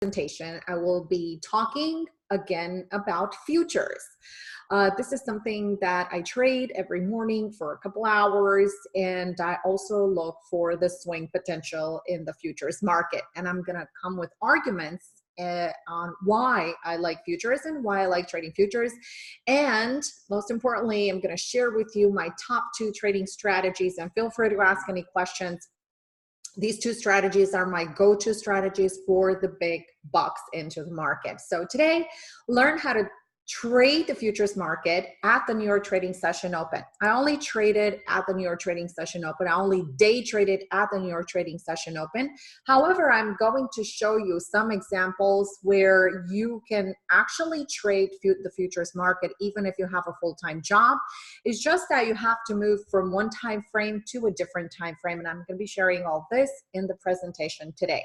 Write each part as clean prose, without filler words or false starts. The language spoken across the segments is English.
presentation, I will be talking again about futures. This is something that I trade every morning for a couple hours, and I also look for the swing potential in the futures market. And I'm gonna come with arguments on why I like futures and why I like trading futures. And most importantly, I'm gonna share with you my top 2 trading strategies, and feel free to ask any questions. These 2 strategies are my go-to strategies for the big bucks into the market. So today, learn how to trade the futures market at the New York trading session open. I only traded at the New York trading session open. I only day traded at the New York trading session open. However, I'm going to show you some examples where you can actually trade the futures market even if you have a full-time job. It's just that you have to move from one time frame to a different time frame, and I'm going to be sharing all this in the presentation today.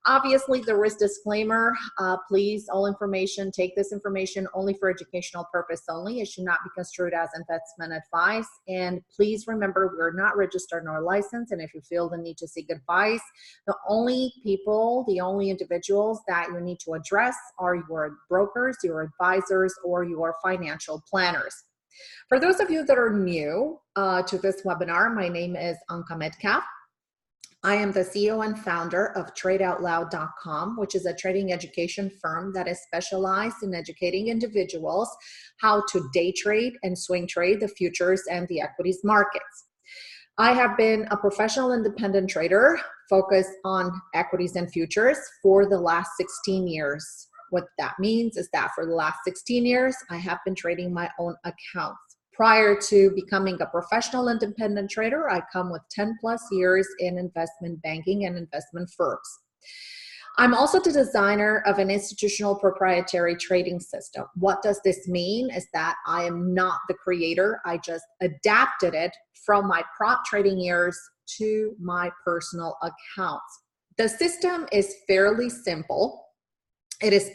Obviously, there is disclaimer. Please, all information, take this information only for educational purpose only. It should not be construed as investment advice. And please remember, we're not registered nor licensed. And if you feel the need to seek advice, the only people, the only individuals that you need to address are your brokers, your advisors, or your financial planners. For those of you that are new to this webinar, my name is Anka Metcalf. I am the CEO and founder of TradeOutLoud.com, which is a trading education firm that is specialized in educating individuals how to day trade and swing trade the futures and the equities markets. I have been a professional independent trader focused on equities and futures for the last 16 years. What that means is that for the last 16 years, I have been trading my own accounts. Prior to becoming a professional independent trader, I come with 10+ years in investment banking and investment firms. I'm also the designer of an institutional proprietary trading system. What does this mean is that I am not the creator. I just adapted it from my prop trading years to my personal accounts. The system is fairly simple. It is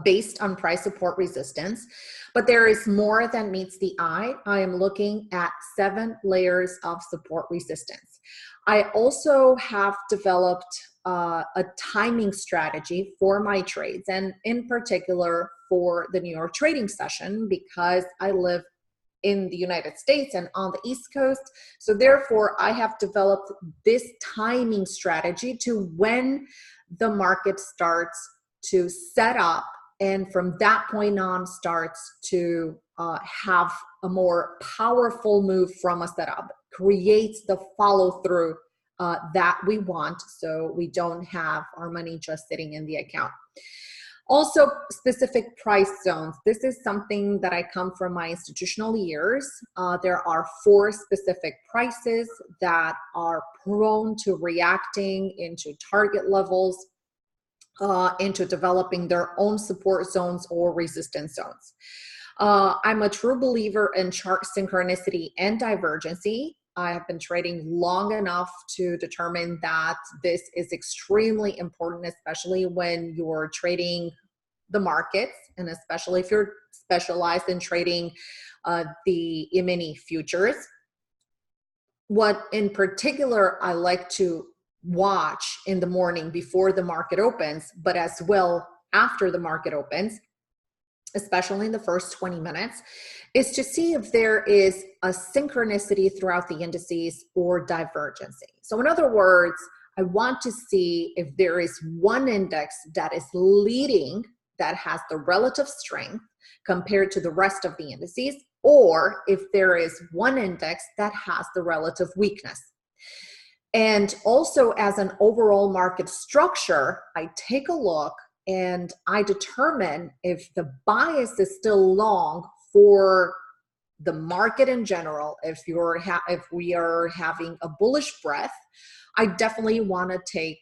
based on price support resistance, but there is more than meets the eye. I am looking at 7 layers of support resistance. I also have developed a timing strategy for my trades, and in particular for the New York trading session, because I live in the United States and on the East Coast. So therefore, I have developed this timing strategy to when the market starts to set up, and from that point on starts to have a more powerful move from a setup, creates the follow through that we want, so we don't have our money just sitting in the account. Also, specific price zones. This is something that I come from my institutional years. There are 4 specific prices that are prone to reacting into target levels, into developing their own support zones or resistance zones. I'm a true believer in chart synchronicity and divergency. I have been trading long enough to determine that this is extremely important, especially when you're trading the markets, and especially if you're specialized in trading the E-mini futures. What in particular I like to watch in the morning before the market opens, but as well after the market opens, especially in the first 20 minutes, is to see if there is a synchronicity throughout the indices or divergency. So in other words, I want to see if there is one index that is leading, that has the relative strength compared to the rest of the indices, or if there is one index that has the relative weakness. And also, as an overall market structure, I take a look and I determine if the bias is still long for the market in general. If we are having a bullish breath, I definitely want to take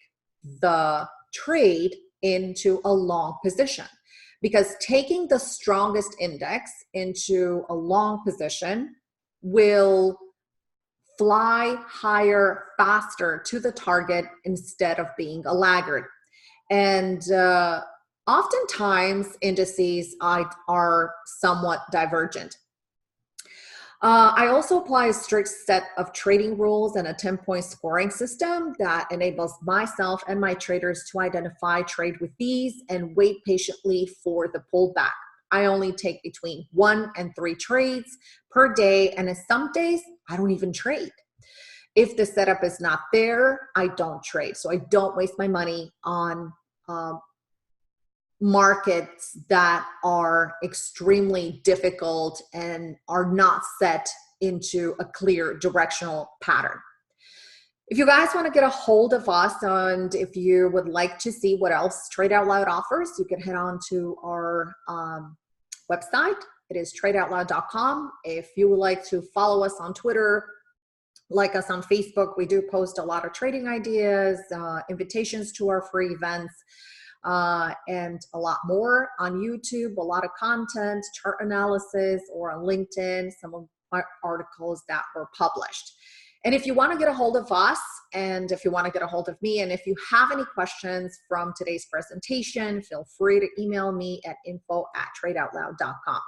the trade into a long position, because taking the strongest index into a long position will fly higher, faster to the target instead of being a laggard. And oftentimes indices are somewhat divergent. I also apply a strict set of trading rules and a 10-point scoring system that enables myself and my traders to identify, trade with ease, and wait patiently for the pullback. I only take between 1 and 3 trades per day, and in some days, I don't even trade. If the setup is not there, I don't trade. So I don't waste my money on markets that are extremely difficult and are not set into a clear directional pattern. If you guys want to get a hold of us and if you would like to see what else TradeOutLoud offers, you can head on to our website. It is TradeOutLoud.com. If you would like to follow us on Twitter, like us on Facebook, we do post a lot of trading ideas, invitations to our free events, and a lot more. On YouTube, a lot of content, chart analysis, or on LinkedIn, some of my articles that were published. And if you want to get a hold of us, and if you want to get a hold of me, and if you have any questions from today's presentation, feel free to email me at info@tradeoutloud.com.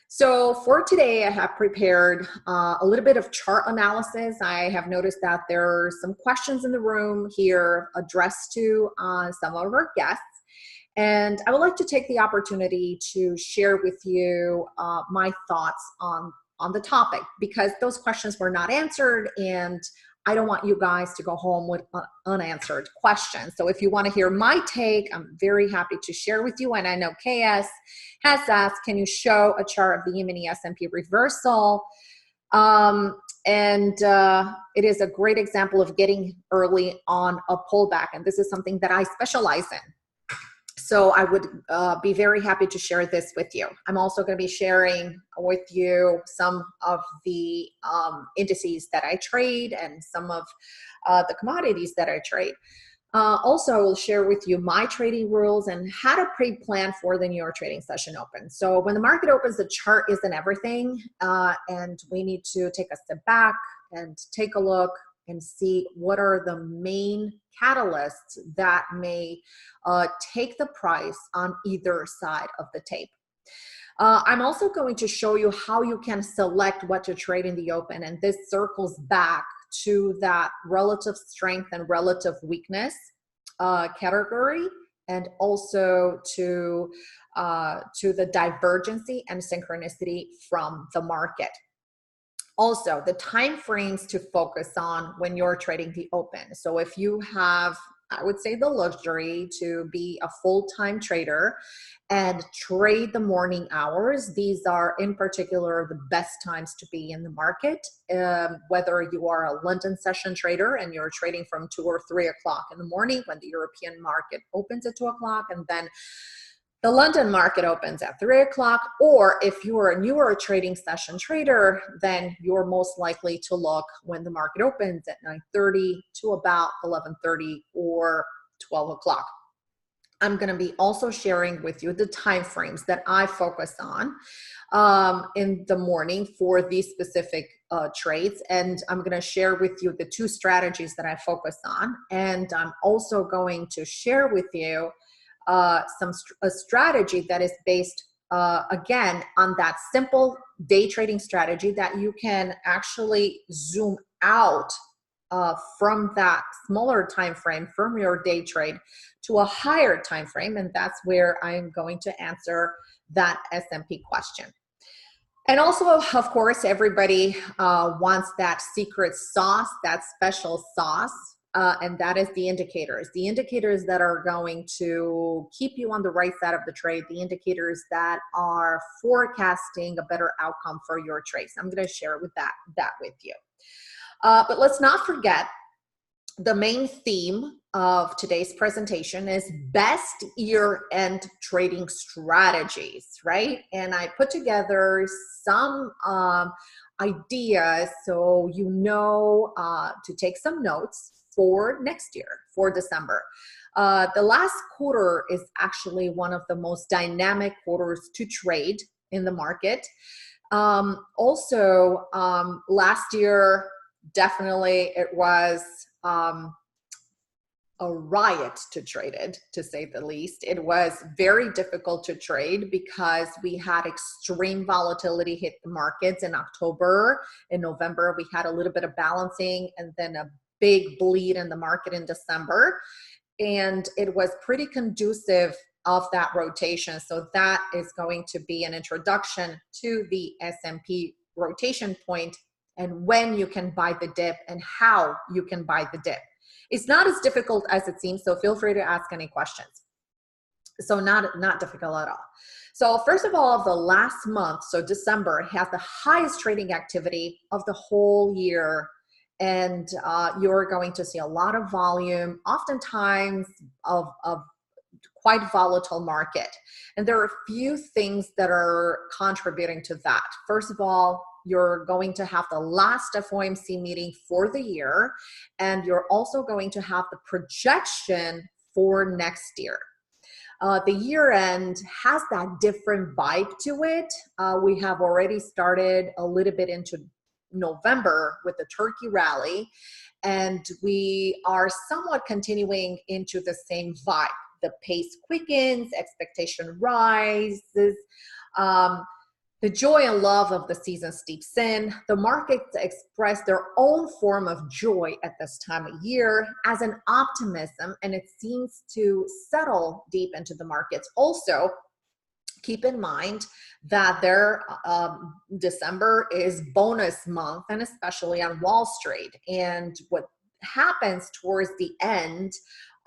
So for today, I have prepared a little bit of chart analysis. I have noticed that there are some questions in the room here addressed to some of our guests. And I would like to take the opportunity to share with you my thoughts on the topic, because those questions were not answered and I don't want you guys to go home with unanswered questions. So if you want to hear my take, I'm very happy to share with you. And I know KS has asked, can you show a chart of the E-mini S&P reversal? It is a great example of getting early on a pullback. And this is something that I specialize in. So I would be very happy to share this with you. I'm also going to be sharing with you some of the indices that I trade and some of the commodities that I trade. Also, I will share with you my trading rules and how to pre-plan for the New York trading session open. So when the market opens, the chart isn't everything, and we need to take a step back and take a look and see what are the main catalysts that may take the price on either side of the tape. I'm also going to show you how you can select what to trade in the open, and this circles back to that relative strength and relative weakness category, and also to the divergency and synchronicity from the market. Also, the time frames to focus on when you're trading the open. So if you have, I would say, the luxury to be a full-time trader and trade the morning hours, these are in particular the best times to be in the market. Whether you are a London session trader and you're trading from 2 or 3 o'clock in the morning when the European market opens at 2 o'clock, and then the London market opens at 3 o'clock, or if you are a newer trading session trader, then you're most likely to look when the market opens at 9:30 to about 11:30 or 12 o'clock. I'm going to be also sharing with you the time frames that I focus on in the morning for these specific trades, and I'm going to share with you the 2 strategies that I focus on, and I'm also going to share with you a strategy that is based, again, on that simple day trading strategy that you can actually zoom out from that smaller time frame from your day trade to a higher time frame, and that's where I'm going to answer that S&P question. And also, of course, everybody wants that secret sauce, that special sauce. And that is the indicators that are going to keep you on the right side of the trade, the indicators that are forecasting a better outcome for your trades. I'm going to share that with you. But let's not forget the main theme of today's presentation is best year-end trading strategies, right? And I put together some ideas so you know to take some notes for next year, for December. The last quarter is actually one of the most dynamic quarters to trade in the market. Also, last year, definitely it was a riot to trade it, to say the least. It was very difficult to trade because we had extreme volatility hit the markets in October. In November, we had a little bit of balancing and then a big bleed in the market in December. And it was pretty conducive of that rotation. So that is going to be an introduction to the S&P rotation point and when you can buy the dip and how you can buy the dip. It's not as difficult as it seems, so feel free to ask any questions. So not difficult at all. So first of all, the last month, so December, had the highest trading activity of the whole year. And you're going to see a lot of volume, oftentimes of quite volatile market. And there are a few things that are contributing to that. First of all, you're going to have the last FOMC meeting for the year, and you're also going to have the projection for next year. The year end has that different vibe to it. We have already started a little bit into November with the turkey rally, and we are somewhat continuing into the same vibe. The pace quickens, expectation rises, the joy and love of the season steeps in. The markets express their own form of joy at this time of year as an optimism, and it seems to settle deep into the markets. Also, keep in mind that their December is bonus month, and especially on Wall Street. And what happens towards the end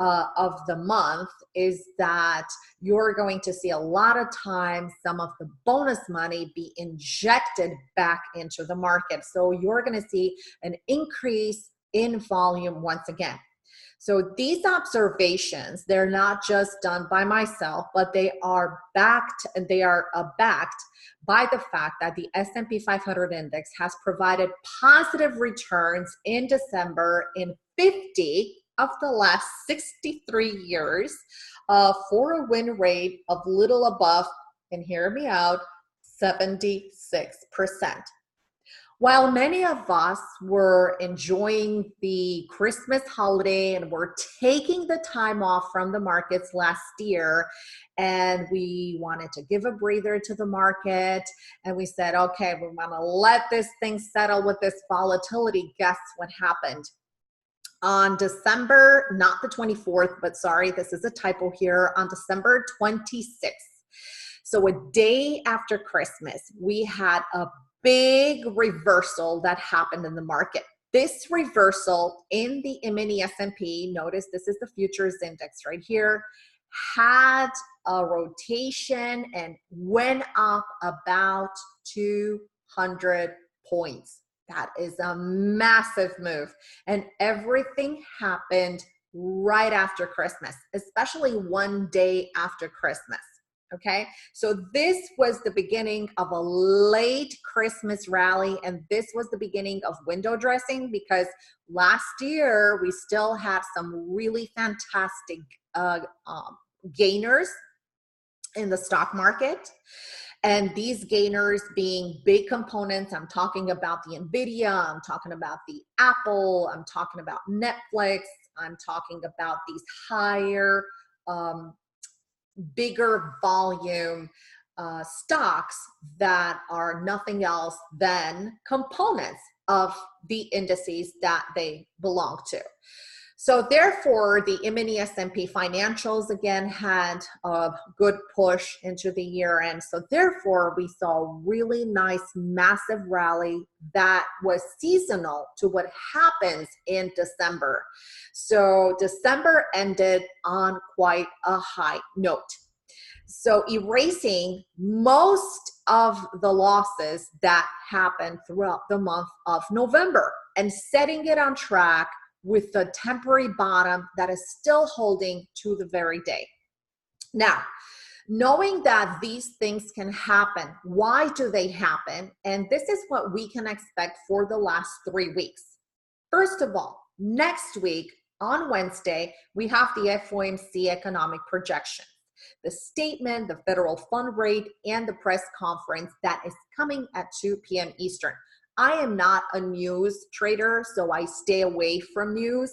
of the month is that you're going to see a lot of times some of the bonus money be injected back into the market. So you're going to see an increase in volume once again. So these observations, they're not just done by myself, but they are backed by the fact that the S&P 500 index has provided positive returns in December in 50 of the last 63 years for a win rate of little above, and hear me out, 76%. While many of us were enjoying the Christmas holiday and were taking the time off from the markets last year, and we wanted to give a breather to the market, and we said, okay, we want to let this thing settle with this volatility, guess what happened? On December, not the 24th, but sorry, this is a typo here, on December 26th, so a day after Christmas, we had a big reversal that happened in the market. This reversal in the mini S&P, notice this is the futures index right here, had a rotation and went up about 200 points. That is a massive move. And everything happened right after Christmas, especially one day after Christmas. Okay, so this was the beginning of a late Christmas rally, and this was the beginning of window dressing, because last year we still had some really fantastic gainers in the stock market. And these gainers being big components, I'm talking about the Nvidia, I'm talking about the Apple, I'm talking about Netflix, I'm talking about these higher, bigger volume stocks that are nothing else than components of the indices that they belong to. So therefore, the mini S&P financials again had a good push into the year end. So therefore, we saw a really nice, massive rally that was seasonal to what happens in December. So December ended on quite a high note. So erasing most of the losses that happened throughout the month of November and setting it on track with the temporary bottom that is still holding to the very day. Now, knowing that these things can happen, why do they happen? And this is what we can expect for the last 3 weeks. First of all, next week on Wednesday, we have the FOMC economic projections, the statement, the federal fund rate, and the press conference that is coming at 2 p.m. Eastern. I am not a news trader, so I stay away from news.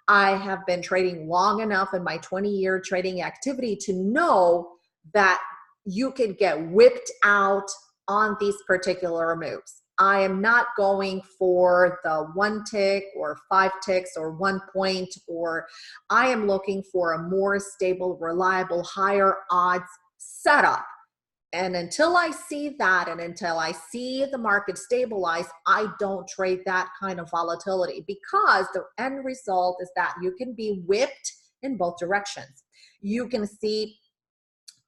I have been trading long enough in my 20-year trading activity to know that you can get whipped out on these particular moves. I am not going for the 1 tick or 5 ticks or 1 point, or I am looking for a more stable, reliable, higher odds setup. And until I see that, and until I see the market stabilize, I don't trade that kind of volatility, because the end result is that you can be whipped in both directions. You can see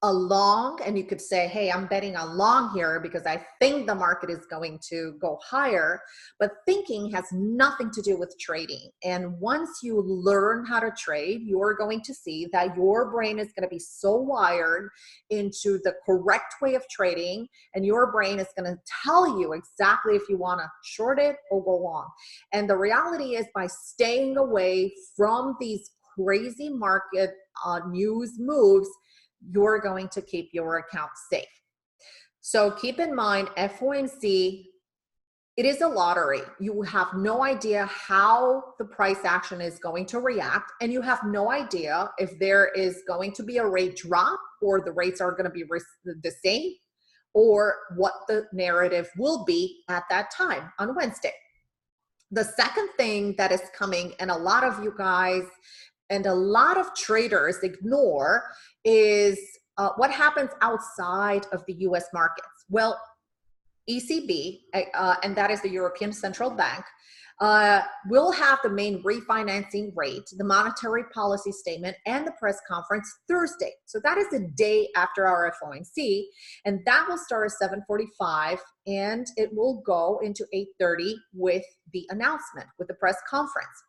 a long, and you could say, hey, I'm betting on long here because I think the market is going to go higher. But thinking has nothing to do with trading. And once you learn how to trade, you're going to see that your brain is going to be so wired into the correct way of trading, and your brain is going to tell you exactly if you want to short it or go long. And the reality is, by staying away from these crazy market news moves, you're going to keep your account safe. So keep in mind, FOMC, it is a lottery. You have no idea how the price action is going to react, and you have no idea if there is going to be a rate drop, or the rates are going to be the same, or what the narrative will be at that time on Wednesday. The second thing that is coming, and a lot of you guys and a lot of traders ignore, is what happens outside of the US markets. Well, ECB, and that is the European Central Bank, will have the main refinancing rate, the monetary policy statement, and the press conference Thursday. So that is the day after our FOMC, and that will start at 7:45, and it will go into 8:30 with the announcement, with the press conference.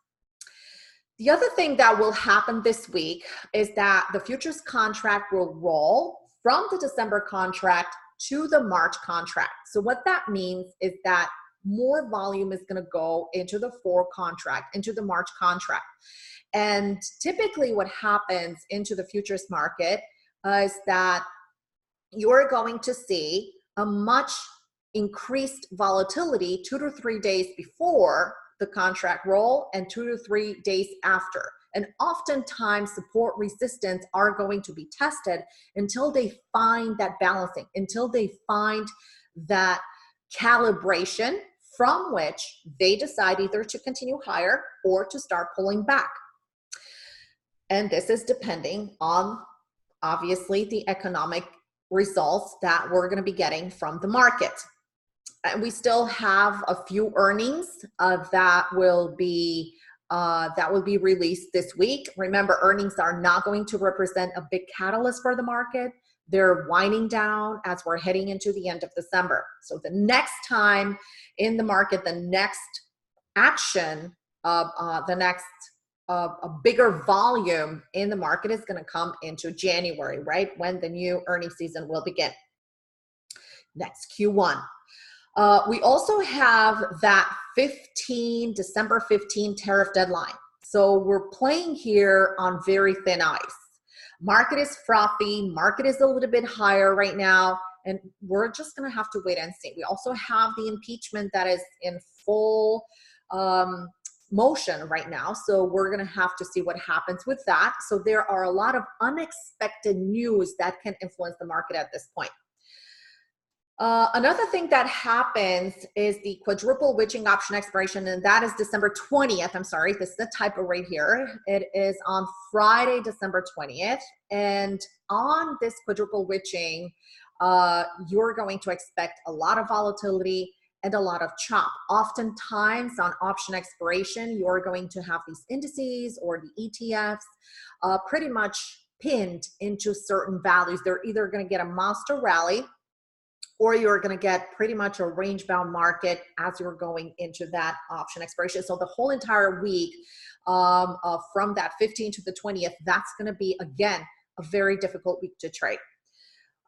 The other thing that will happen this week is that the futures contract will roll from the December contract to the March contract. So what that means is that more volume is going to go into the fall contract, into the March contract. And typically what happens into the futures market is that you're going to see a much increased volatility 2 to 3 days before the contract roll and 2 to 3 days after. And oftentimes support resistance are going to be tested until they find that balancing, until they find that calibration from which they decide either to continue higher or to start pulling back. And this is depending on, obviously, the economic results that we're going to be getting from the market. And we still have a few earnings that will be released this week. Remember, earnings are not going to represent a big catalyst for the market. They're winding down as we're heading into the end of December. So the next time in the market, the next action, a bigger volume in the market is going to come into January, right? When the new earnings season will begin. Next, Q1. We also have that December 15 tariff deadline. So we're playing here on very thin ice. Market is frothy, market is a little bit higher right now, and we're just gonna have to wait and see. We also have the impeachment that is in full motion right now, so we're gonna have to see what happens with that. So there are a lot of unexpected news that can influence the market at this point. Another thing that happens is the quadruple witching option expiration, and that is December 20th. I'm sorry, this is the typo right here. It is on Friday, December 20th. And on this quadruple witching, you're going to expect a lot of volatility and a lot of chop. Oftentimes on option expiration, you're going to have these indices or the ETFs pretty much pinned into certain values. They're either going to get a monster rally, or you're going to get pretty much a range-bound market as you're going into that option expiration. So the whole entire week from that 15th to the 20th, that's going to be, again, a very difficult week to trade.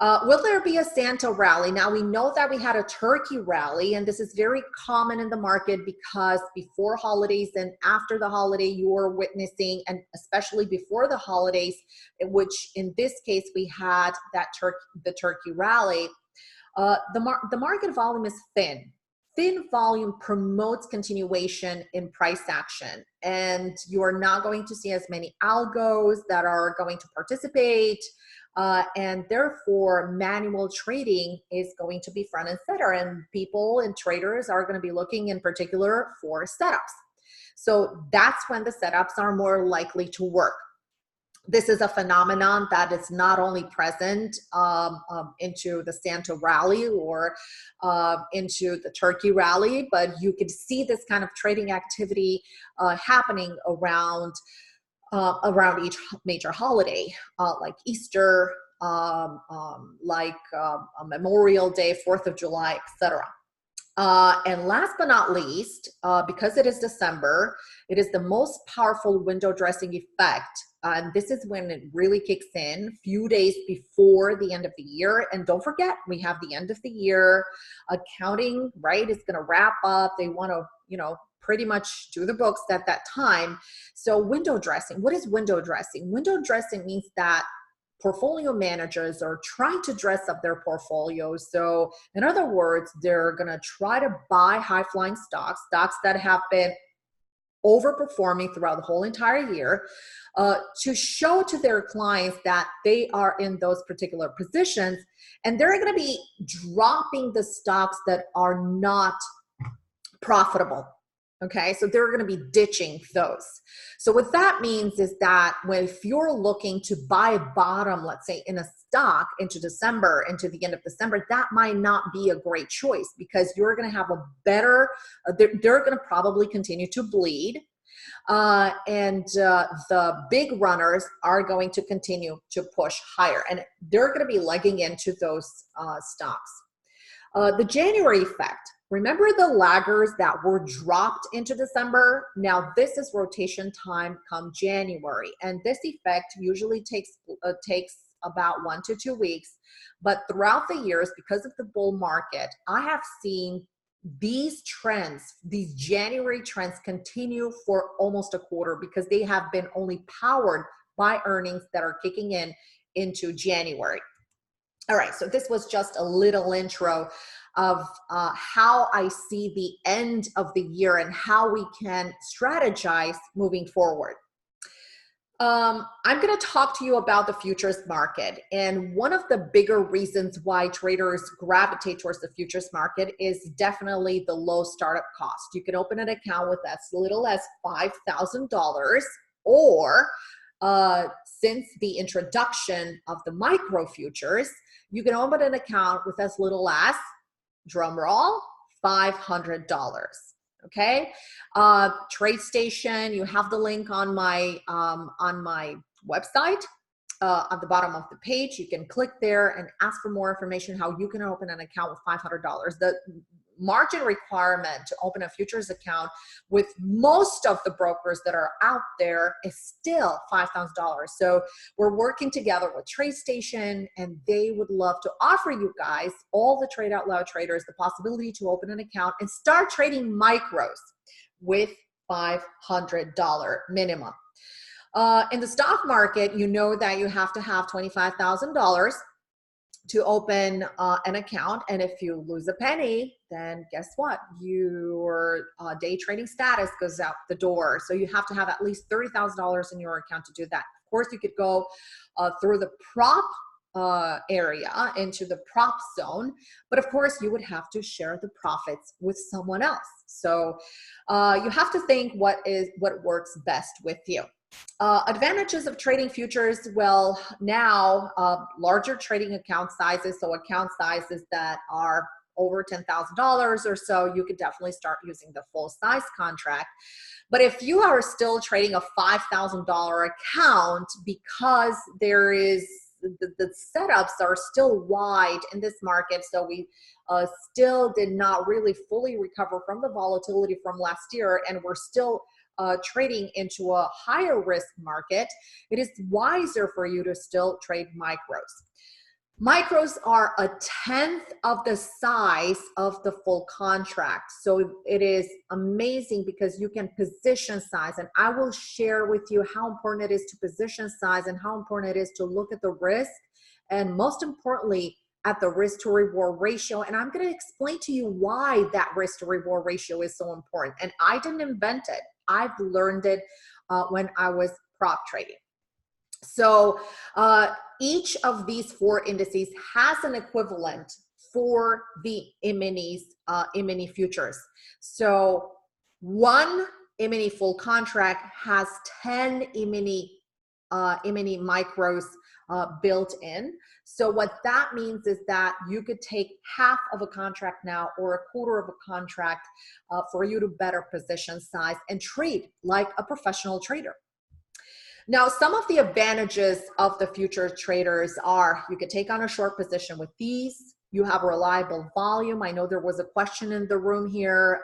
Will there be a Santa rally? Now, we know that we had a turkey rally, and this is very common in the market because before holidays and after the holiday, you are witnessing, and especially before the holidays, which in this case, we had that the turkey rally. The market volume is thin thin volume promotes continuation in price action, and you are not going to see as many algos that are going to participate, and therefore manual trading is going to be front and center, and people and traders are going to be looking in particular for setups. So that's when the setups are more likely to work. This is a phenomenon that is not only present into the Santa rally or into the Turkey rally, but you could see this kind of trading activity happening around each major holiday, like Easter, Memorial Day, 4th of July, etc. And last but not least, because it is December, it is the most powerful window dressing effect. And this is when it really kicks in, few days before the end of the year. And don't forget, we have the end of the year accounting, right? It's going to wrap up. They want to, pretty much do the books at that time. So window dressing, what is window dressing? Window dressing means that portfolio managers are trying to dress up their portfolios. So in other words, they're going to try to buy high-flying stocks that have been overperforming throughout the whole entire year, to show to their clients that they are in those particular positions, and they're going to be dropping the stocks that are not profitable. Okay, so they're going to be ditching those. So what that means is that if you're looking to buy a bottom, let's say in a stock into December, into the end of December, that might not be a great choice, because you're going to have a better, they're going to probably continue to bleed. And the big runners are going to continue to push higher, and they're going to be legging into those stocks. The January effect. Remember the laggers that were dropped into December? Now this is rotation time come January, and this effect usually takes about 1 to 2 weeks. But throughout the years, because of the bull market, I have seen these trends, these January trends, continue for almost a quarter, because they have been only powered by earnings that are kicking in into January. All right, so this was just a little intro of how I see the end of the year and how we can strategize moving forward. I'm going to talk to you about the futures market. And one of the bigger reasons why traders gravitate towards the futures market is definitely the low startup cost. You can open an account with as little as $5,000, or since the introduction of the micro futures, you can open an account with as little as, drum roll, $500. Okay, TradeStation, you have the link on my website at the bottom of the page. You can click there and ask for more information how you can open an account with $500. The margin requirement to open a futures account with most of the brokers that are out there is still $5,000. So we're working together with TradeStation, and they would love to offer you guys, all the Trade Out Loud traders, the possibility to open an account and start trading micros with $500 minimum. In the stock market, you know that you have to have $25,000 to open an account, and if you lose a penny, then guess what? Your day trading status goes out the door. So you have to have at least $30,000 in your account to do that. Of course, you could go through the prop area into the prop zone, but of course you would have to share the profits with someone else. So you have to think what works best with you. Advantages of trading futures. Well, now larger trading account sizes, so account sizes that are over $10,000 or so, you could definitely start using the full size contract. But if you are still trading a $5,000 account, because there is the setups are still wide in this market, so we still did not really fully recover from the volatility from last year, and we're still trading into a higher risk market, it is wiser for you to still trade micros. Micros are 1/10 of the size of the full contract. So it is amazing because you can position size, and I will share with you how important it is to position size and how important it is to look at the risk, and most importantly, at the risk to reward ratio, and I'm going to explain to you why that risk to reward ratio is so important. And I didn't invent it. I've learned it when I was prop trading. So each of these 4 indices has an equivalent for the E-mini futures. So one E-mini full contract has 10 E-mini micros built in. So what that means is that you could take half of a contract now or a quarter of a contract for you to better position size and trade like a professional trader. Now, some of the advantages of the future traders are you could take on a short position with these. You have reliable volume. I know there was a question in the room here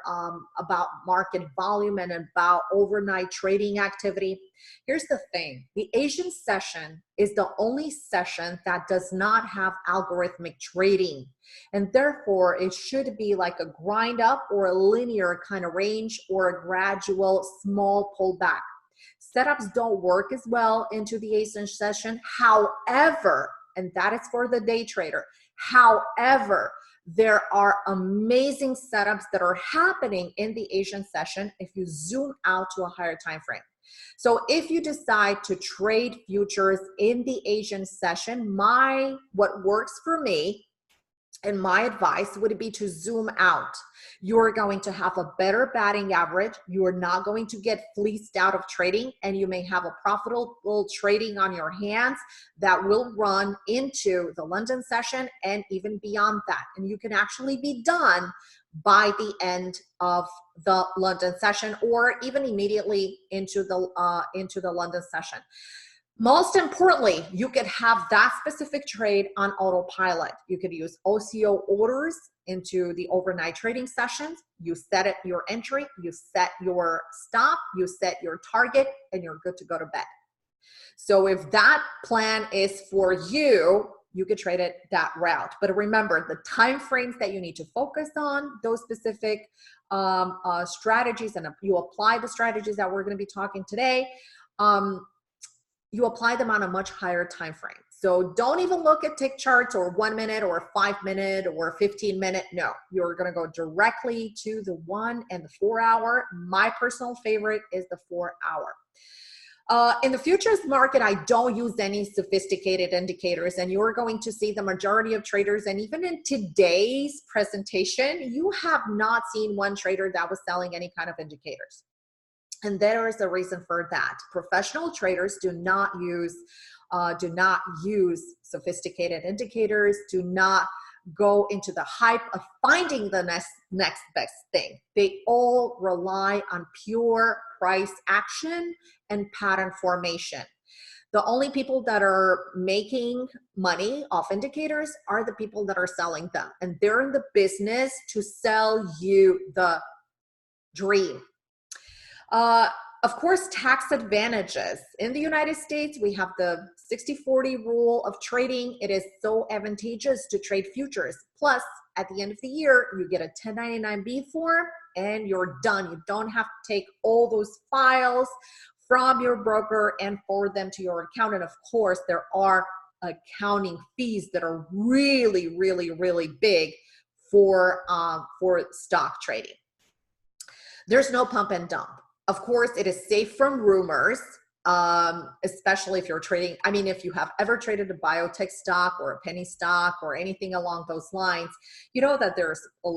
about market volume and about overnight trading activity. Here's the thing. The Asian session is the only session that does not have algorithmic trading. And therefore, it should be like a grind up or a linear kind of range or a gradual small pullback. Setups don't work as well into the Asian session. However, and that is for the day trader. However, there are amazing setups that are happening in the Asian session if you zoom out to a higher time frame. So if you decide to trade futures in the Asian session, what works for me and my advice would be to zoom out. You're going to have a better batting average. You are not going to get fleeced out of trading, and you may have a profitable trading on your hands that will run into the London session and even beyond that. And you can actually be done by the end of the London session or even immediately into the London session. Most importantly, you could have that specific trade on autopilot. You could use OCO orders into the overnight trading sessions. You set your entry, you set your stop, you set your target, and you're good to go to bed. So if that plan is for you, you could trade it that route. But remember, the time frames that you need to focus on, those specific strategies, and you apply the strategies that we're going to be talking today, you apply them on a much higher time frame. So don't even look at tick charts or 1 minute or 5 minute or 15 minute. No, you're going to go directly to the 1 and the 4 hour. My personal favorite is the 4 hour. In the futures market, I don't use any sophisticated indicators, and you're going to see the majority of traders, and even in today's presentation, you have not seen one trader that was selling any kind of indicators. And there is a reason for that. Professional traders do not use sophisticated indicators, do not go into the hype of finding the next best thing. They all rely on pure price action and pattern formation. The only people that are making money off indicators are the people that are selling them. And they're in the business to sell you the dream. Of course, tax advantages. In the United States, we have the 60-40 rule of trading. It is so advantageous to trade futures. Plus, at the end of the year, you get a 1099-B form and you're done. You don't have to take all those files from your broker and forward them to your account. And of course, there are accounting fees that are really, really, really big for stock trading. There's no pump and dump. Of course, it is safe from rumors, especially if you're trading. I mean, if you have ever traded a biotech stock or a penny stock or anything along those lines, you know that there's a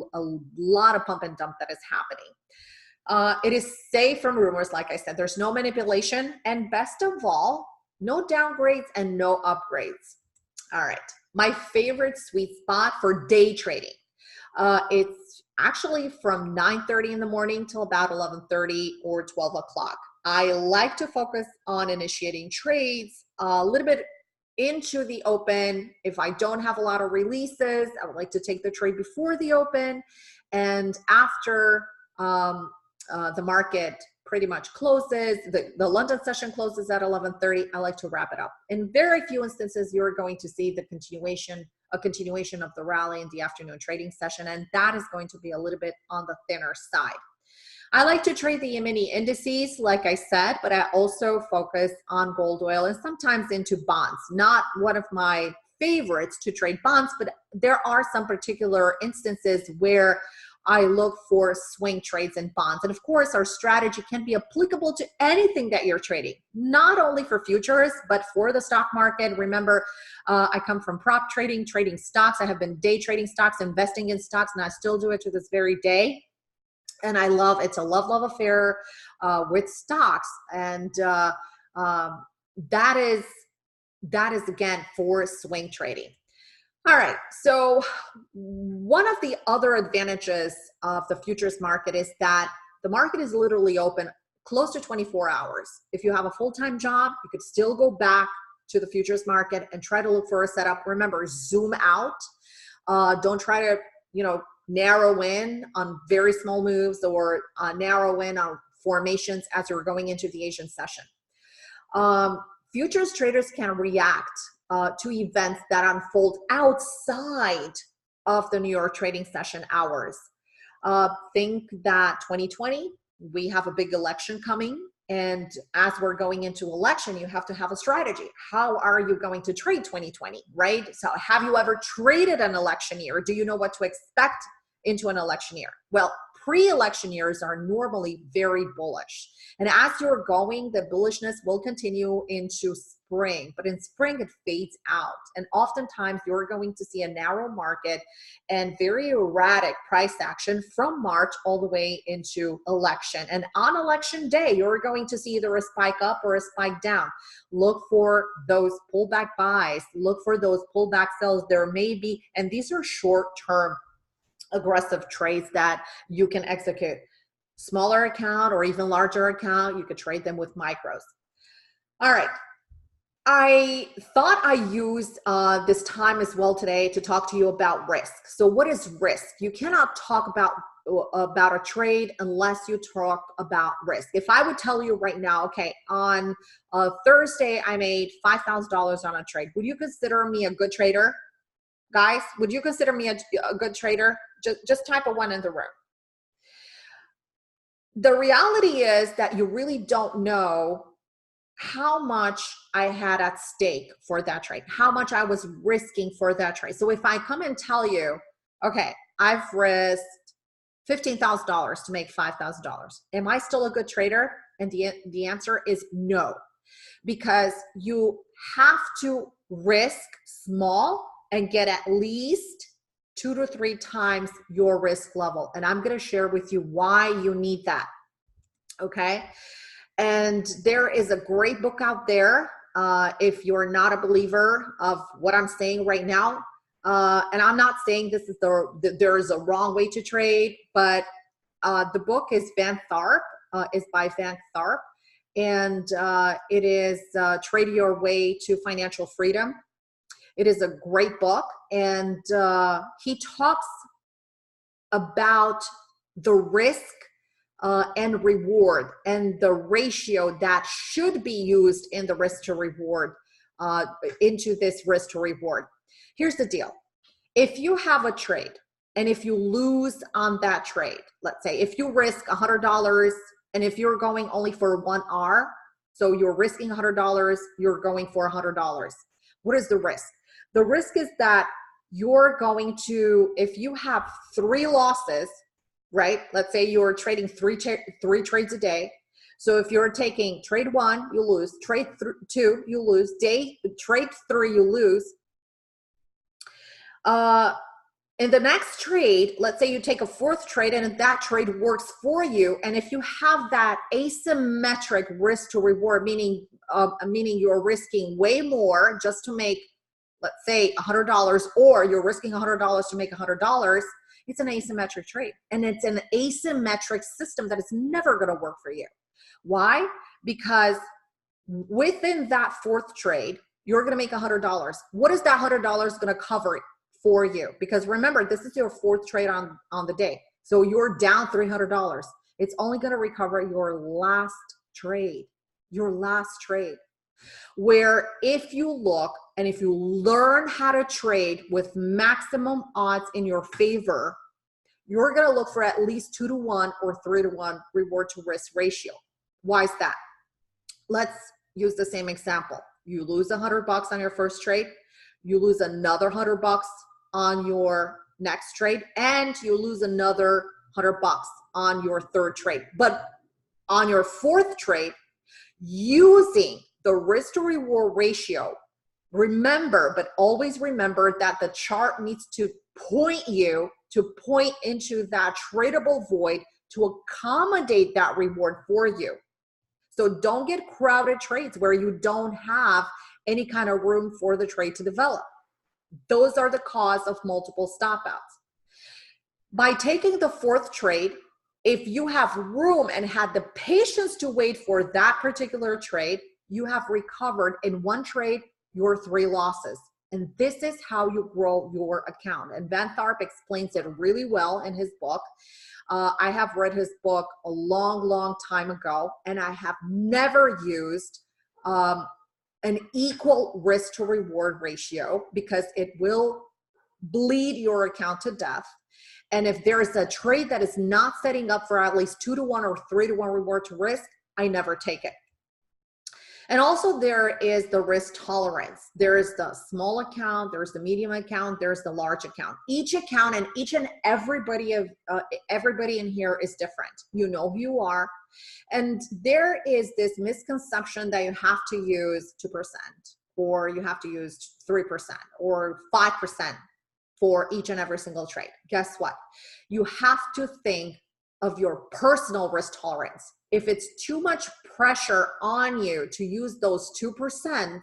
lot of pump and dump that is happening. It is safe from rumors, like I said. There's no manipulation, and best of all, no downgrades and no upgrades. All right, my favorite sweet spot for day trading. It's actually from 9:30 in the morning till about 11:30 or 12 o'clock. I like to focus on initiating trades a little bit into the open. If I don't have a lot of releases, I would like to take the trade before the open, and after the market pretty much closes, the London session closes at 11:30, I like to wrap it up. In very few instances, you're going to see a continuation of the rally in the afternoon trading session, and that is going to be a little bit on the thinner side. I like to trade the mini indices, like I said, but I also focus on gold, oil, and sometimes into bonds. Not one of my favorites to trade bonds, but there are some particular instances where I look for swing trades in bonds. And of course, our strategy can be applicable to anything that you're trading, not only for futures, but for the stock market. Remember, I come from prop trading, trading stocks. I have been day trading stocks, investing in stocks, and I still do it to this very day. And I love, it's a love affair with stocks. And that is again for swing trading. All right, so one of the other advantages of the futures market is that the market is literally open close to 24 hours. If you have a full-time job, you could still go back to the futures market and try to look for a setup. Remember, zoom out. Don't try to, narrow in on very small moves or narrow in on formations as you're going into the Asian session. Futures traders can react to events that unfold outside of the New York trading session hours. Think that 2020, we have a big election coming. And as we're going into election, you have to have a strategy. How are you going to trade 2020, right? So have you ever traded an election year? Do you know what to expect into an election year? Well, pre-election years are normally very bullish. And as you're going, the bullishness will continue into spring, but in spring it fades out. And oftentimes you're going to see a narrow market and very erratic price action from March all the way into election. And on election day, you're going to see either a spike up or a spike down. Look for those pullback buys, look for those pullback sells. There may be, and these are short-term aggressive trades that you can execute. Smaller account or even larger account, you could trade them with micros. All right. I thought I used this time as well today to talk to you about risk. So what is risk? You cannot talk about a trade unless you talk about risk. If I would tell you right now, okay, on Thursday, I made $5,000 on a trade. Would you consider me a good trader? Guys, would you consider me a good trader? Just type a 1 in the room. The reality is that you really don't know how much I had at stake for that trade, how much I was risking for that trade. So if I come and tell you, okay, I've risked $15,000 to make $5,000, am I still a good trader? And the answer is no, because you have to risk small and get at least 2 to 3 times your risk level. And I'm going to share with you why you need that. Okay. And there is a great book out there. If you're not a believer of what I'm saying right now, and I'm not saying this is there is a wrong way to trade, but the book is by Van Tharp, and it is Trade Your Way to Financial Freedom. It is a great book, and he talks about the risk and reward and the ratio that should be used in the risk to reward into this risk to reward. Here's the deal. If you have a trade and if you lose on that trade, let's say if you risk $100 and if you're going only for 1 hour, so you're risking $100, you're going for $100. What is the risk? The risk is that you're going to, if you have 3 losses, right? Let's say you're trading three trades a day. So if you're taking trade 1, you lose. Trade 2, you lose. Trade 3, you lose. In the next trade, let's say you take a 4th trade and that trade works for you. And if you have that asymmetric risk to reward, meaning you're risking way more just to make, let's say $100, or you're risking $100 to make $100, it's an asymmetric trade. And it's an asymmetric system that is never going to work for you. Why? Because within that 4th trade, you're going to make $100. What is that $100 going to cover for you? Because remember, this is your 4th trade on the day. So you're down $300. It's only going to recover your last trade, where if you look and if you learn how to trade with maximum odds in your favor, you're going to look for at least 2 to 1 or 3 to 1 reward to risk ratio. Why is that? Let's use the same example. You lose $100 on your first trade. you lose another $100 on your next trade, and you lose another $100 on your third trade. But on your fourth trade, using the risk to reward ratio, remember, but always remember that the chart needs to point into that tradable void to accommodate that reward for you. So don't get crowded trades where you don't have any kind of room for the trade to develop. Those are the cause of multiple stop outs. By taking the fourth trade, if you have room and had the patience to wait for that particular trade, you have recovered in one trade your 3 losses. And this is how you grow your account. And Van Tharp explains it really well in his book. I have read his book a long time ago, and I have never used an equal risk to reward ratio because it will bleed your account to death. And if there is a trade that is not setting up for at least 2-to-1 or 3-to-1 reward to risk, I never take it. And also there is the risk tolerance. There is the small account, there's the medium account, there's the large account. Each account and each and everybody in here is different. You know who you are. And there is this misconception that you have to use 2% or you have to use 3% or 5% for each and every single trade. Guess what? You have to think of your personal risk tolerance. If it's too much pressure on you to use those 2%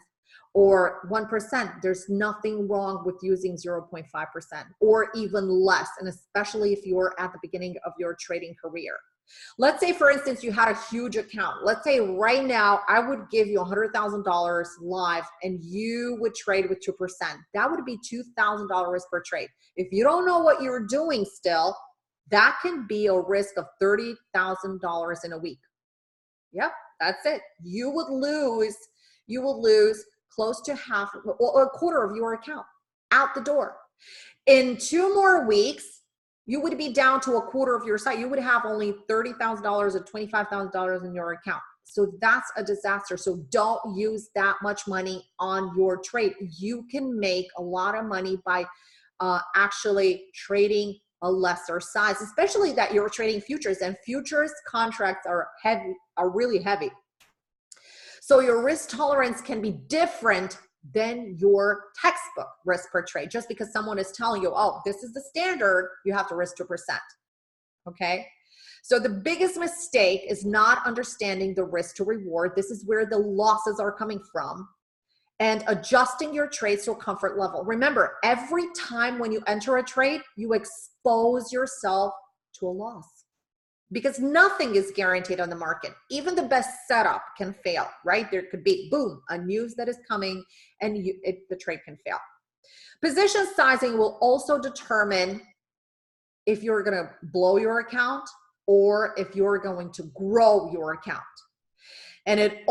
or 1%, there's nothing wrong with using 0.5% or even less, and especially if you're at the beginning of your trading career. Let's say, for instance, you had a huge account. Let's say right now I would give you $100,000 live and you would trade with 2%. That would be $2,000 per trade. If you don't know what you're doing still, that can be a risk of $30,000 in a week. Yep, that's it. You would lose close to half or a quarter of your account out the door. In 2 more weeks, you would be down to a quarter of your site. You would have only $30,000 or $25,000 in your account. So that's a disaster. So don't use that much money on your trade. You can make a lot of money by actually trading a lesser size, especially that you're trading futures, and futures contracts are really heavy. So your risk tolerance can be different than your textbook risk per trade. Just because someone is telling you, oh, this is the standard, you have to risk 2%. Okay. So the biggest mistake is not understanding the risk to reward. This is where the losses are coming from. And adjusting your trades to a comfort level. Remember, every time when you enter a trade, you expose yourself to a loss because nothing is guaranteed on the market. Even the best setup can fail, right? There could be, boom, a news that is coming and the trade can fail. Position sizing will also determine if you're going to blow your account or if you're going to grow your account. And it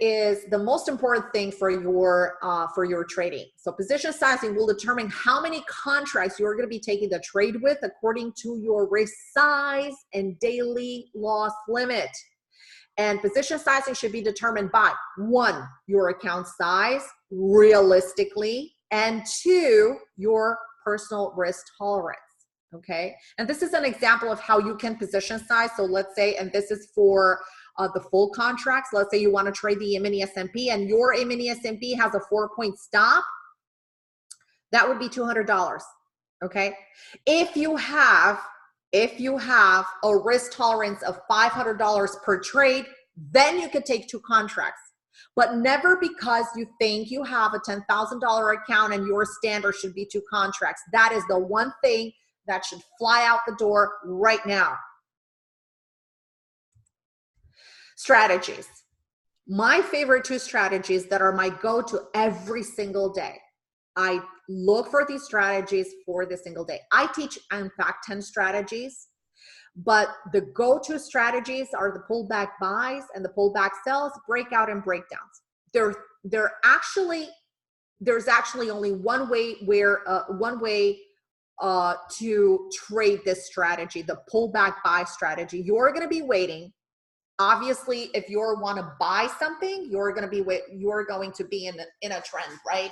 is the most important thing for your trading. So position sizing will determine how many contracts you're going to be taking the trade with according to your risk size and daily loss limit. And position sizing should be determined by 1, your account size realistically, and 2, your personal risk tolerance. Okay. And this is an example of how you can position size. So let's say, and this is for the full contracts. Let's say you want to trade the E-mini S&P and your E-mini S&P has a 4-point stop. That would be $200. Okay. If you have a risk tolerance of $500 per trade, then you could take 2 contracts. But never because you think you have a $10,000 account and your standard should be 2 contracts. That is the one thing that should fly out the door right now. Strategies. My favorite 2 strategies that are my go-to every single day. I look for these strategies for the single day. I teach, in fact, 10 strategies, but the go-to strategies are the pullback buys and the pullback sells, breakout and breakdowns. There's actually only one way to trade this strategy, the pullback buy strategy. You're going to be waiting. Obviously, if you want to buy something, you're going to be in a trend, right?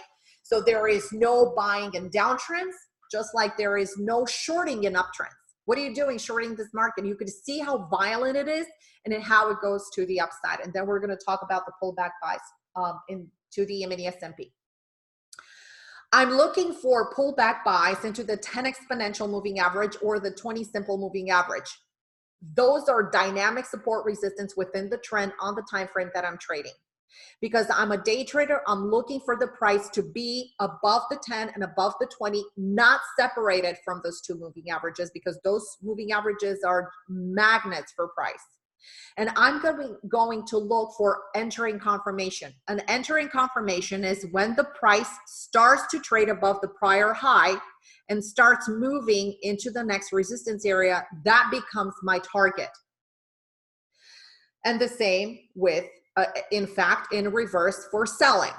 So there is no buying in downtrends, just like there is no shorting in uptrends. What are you doing shorting this market? You can see how violent it is and then how it goes to the upside. And then we're going to talk about the pullback buys into the mini S&P. I'm looking for pullback buys into the 10 exponential moving average or the 20 simple moving average. Those are dynamic support resistance within the trend on the time frame that I'm trading. Because I'm a day trader, I'm looking for the price to be above the 10 and above the 20, not separated from those two moving averages, because those moving averages are magnets for price. And I'm going to look for entering confirmation. An entering confirmation is when the price starts to trade above the prior high and starts moving into the next resistance area. That becomes my target. And the same with in fact, in reverse for selling.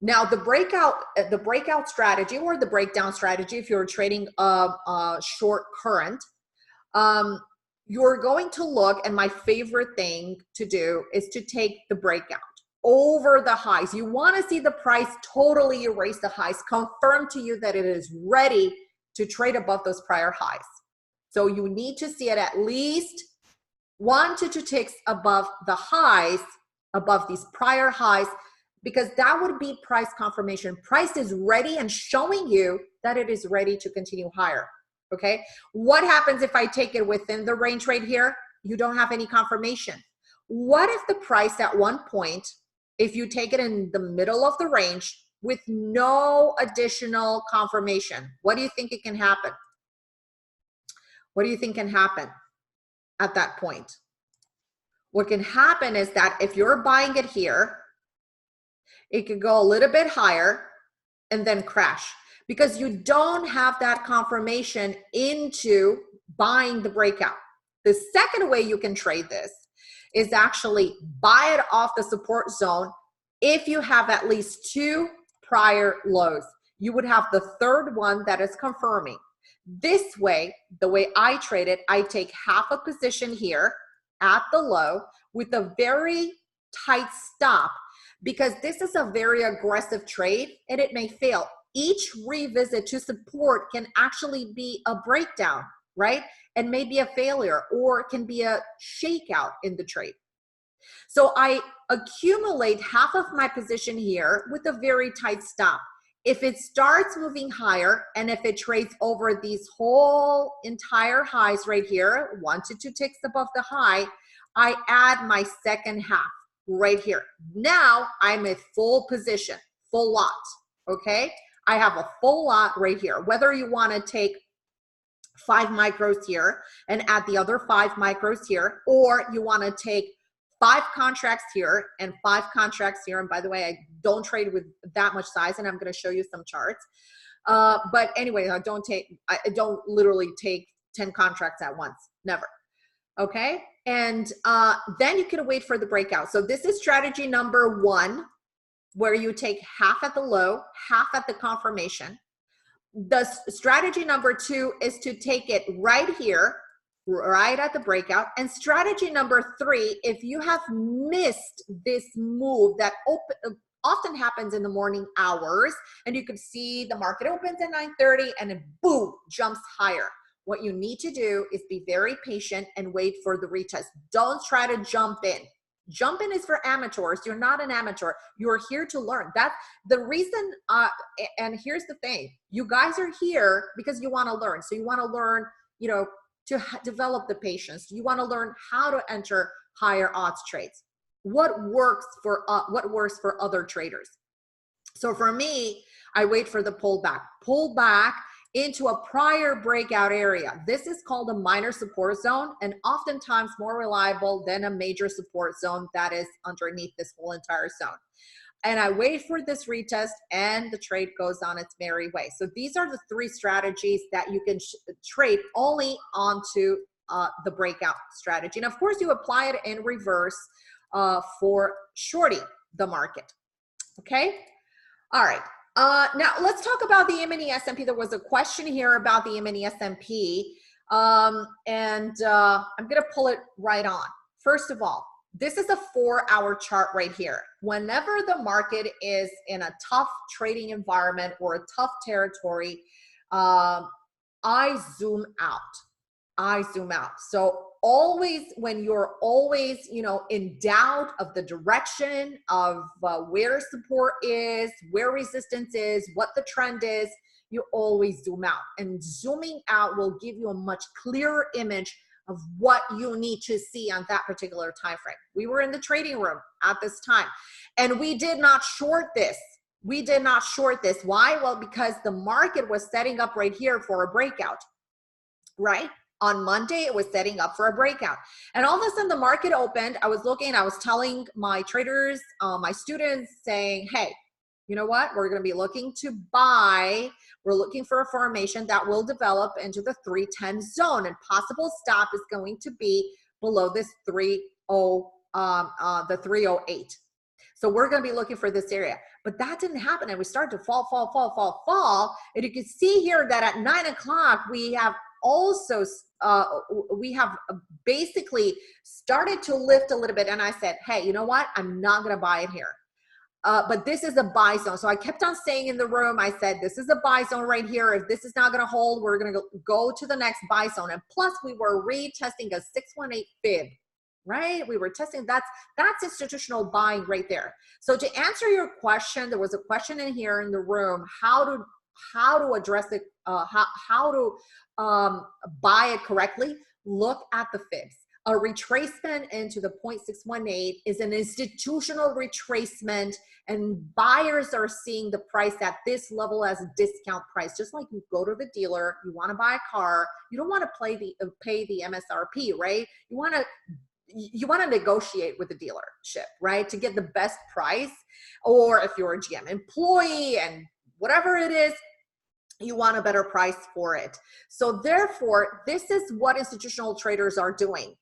Now, the breakout strategy or the breakdown strategy, if you're trading a short current, you're going to look, and my favorite thing to do is to take the breakout over the highs. You want to see the price totally erase the highs, confirm to you that it is ready to trade above those prior highs. So you need to see it at least 1 to 2 ticks above the highs, above these prior highs, because that would be price confirmation. Price is ready and showing you that it is ready to continue higher, okay? What happens if I take it within the range right here? You don't have any confirmation. What if the price at one point, if you take it in the middle of the range with no additional confirmation, what do you think it can happen? What do you think can happen at that point? What can happen is that if you're buying it here, it could go a little bit higher and then crash because you don't have that confirmation into buying the breakout. The second way you can trade this is actually buy it off the support zone if you have at least 2 prior lows. You would have the third one that is confirming. This way, the way I trade it, I take half a position here at the low with a very tight stop, because this is a very aggressive trade and it may fail. Each revisit to support can actually be a breakdown, right? And maybe a failure, or can be a shakeout in the trade. So I accumulate half of my position here with a very tight stop. If it starts moving higher and if it trades over these whole entire highs right here, 1 to 2 ticks above the high, I add my second half right here. Now I'm at full position, full lot, okay? I have a full lot right here. Whether you want to take 5 micros here and add the other 5 micros here, or you want to take 5 contracts here and 5 contracts here. And by the way, I don't trade with that much size, and I'm going to show you some charts. But anyway, I don't literally take 10 contracts at once, never. Okay, and then you can wait for the breakout. So this is strategy number 1, where you take half at the low, half at the confirmation. The strategy number 2 is to take it right here, right at the breakout. And strategy number 3, if you have missed this move that often happens in the morning hours, and you can see the market opens at 9:30 and then boom, jumps higher. What you need to do is be very patient and wait for the retest. Don't try to jump in. Jump in is for amateurs. You're not an amateur. You're here to learn. That's the reason. And here's the thing. You guys are here because you want to learn. So you want to learn, you know, to develop the patience. You want to learn how to enter higher odds trades. What works for other traders. So for me, I wait for the pullback. Pull back into a prior breakout area. This is called a minor support zone, and oftentimes more reliable than a major support zone that is underneath this whole entire zone. And I wait for this retest and the trade goes on its merry way. So these are the 3 strategies that you can trade only onto the breakout strategy. And of course you apply it in reverse for shorting the market. Okay, all right. Now let's talk about the mini S&P. There was a question here about the mini S&P, and I'm going to pull it right on. First of all, This is a 4-hour chart right here. Whenever the market is in a tough trading environment or a tough territory, I zoom out. I zoom out. So always, when you're always, in doubt of the direction of where support is, where resistance is, what the trend is, you always zoom out. And zooming out will give you a much clearer image of what you need to see on that particular time frame. We were in the trading room at this time, and we did not short this. We did not short this. Why? Well, because the market was setting up right here for a breakout, right? On Monday, it was setting up for a breakout. And all of a sudden, the market opened. I was looking, I was telling my traders, my students, saying, hey, you know what? We're going to be looking to buy. We're looking for a formation that will develop into the 310 zone, and possible stop is going to be below this the 308. So we're going to be looking for this area. But that didn't happen, and we started to fall. And you can see here that at 9 o'clock, we have also basically started to lift a little bit, and I said, hey, you know what? I'm not going to buy it here. But this is a buy zone. So I kept on saying in the room, I said, this is a buy zone right here. If this is not going to hold, we're going to go to the next buy zone. And plus, we were retesting a 618 fib, right? We were testing, that's institutional buying right there. So to answer your question, there was a question in here in the room, how to address it, how to buy it correctly. Look at the fibs. A retracement into the 0.618 is an institutional retracement, and buyers are seeing the price at this level as a discount price. Just like you go to the dealer, you want to buy a car, you don't want to pay the MSRP, right? You want to negotiate with the dealership, right, to get the best price. Or if you're a GM employee and whatever it is, you want a better price for it. So therefore, this is what institutional traders are doing.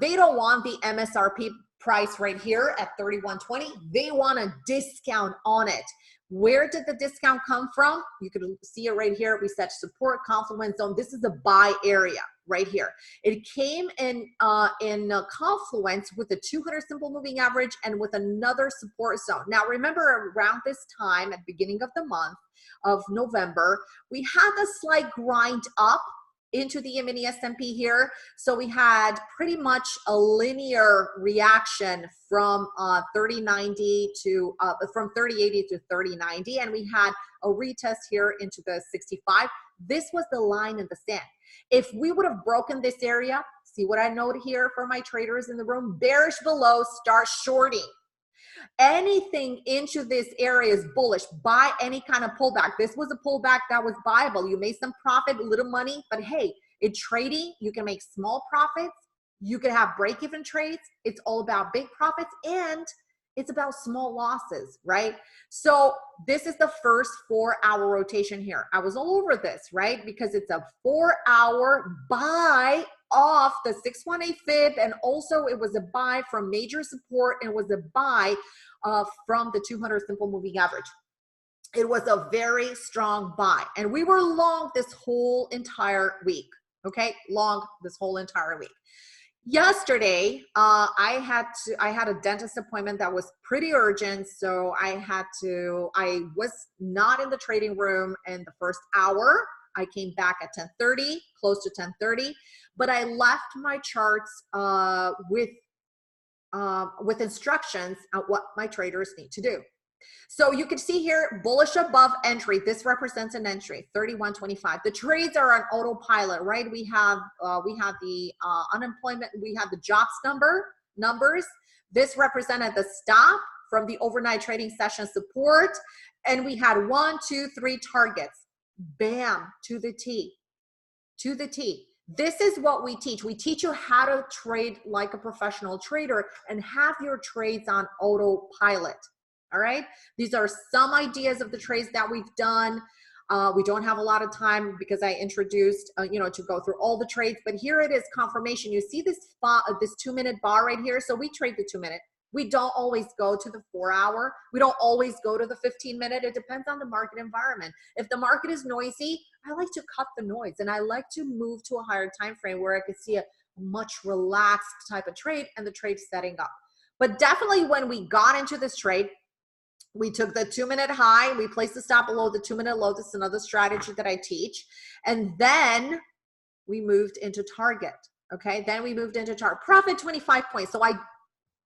They don't want the MSRP price right here at 31.20. They want a discount on it. Where did the discount come from? You can see it right here. We set support confluence zone. This is a buy area right here. It came in confluence with the 200 simple moving average and with another support zone. Now remember, around this time at the beginning of the month of November, we had a slight grind up into the mini S&P here. So we had pretty much a linear reaction from 3090 to from 3080 to 3090, and we had a retest here into the 65. This was the line in the sand. If we would have broken this area, see what I note here for my traders in the room, bearish below, start shorting. Anything into this area is bullish. Buy any kind of pullback. This was a pullback that was buyable. You made some profit, little money, but hey, in trading, you can make small profits. You can have break-even trades. It's all about big profits, and it's about small losses, right? So this is the first 4-hour rotation here. I was all over this, right? Because it's a 4-hour buy off the 618 fib, and also it was a buy from major support, and it was a buy from the 200 simple moving average. It was a very strong buy, and we were long this whole entire week. Okay, long this whole entire week. Yesterday, I had a dentist appointment that was pretty urgent, so I was not in the trading room in the first hour. I came back at 10:30, close to 10:30, but I left my charts with instructions on what my traders need to do. So you can see here, bullish above entry. This represents an entry, 31.25. The trades are on autopilot, right? We have the unemployment, we have the jobs numbers. This represented the stop from the overnight trading session support, and we had 1, 2, 3 targets. Bam, to the T, to the T. This is what we teach. We teach you how to trade like a professional trader and have your trades on autopilot. All right, these are some ideas of the trades that we've done. We don't have a lot of time because I introduced, to go through all the trades, but here it is, confirmation. You see this 2-minute bar right here. So we trade the 2-minute. We don't always go to the 4-hour. We don't always go to the 15-minute. It depends on the market environment. If the market is noisy, I like to cut the noise, and I like to move to a higher time frame where I could see a much relaxed type of trade, and the trade's setting up. But definitely when we got into this trade, we took the 2-minute high, we placed the stop below the 2-minute low. This is another strategy that I teach. And then we moved into target. Okay, then we moved into target. Profit 25 points. So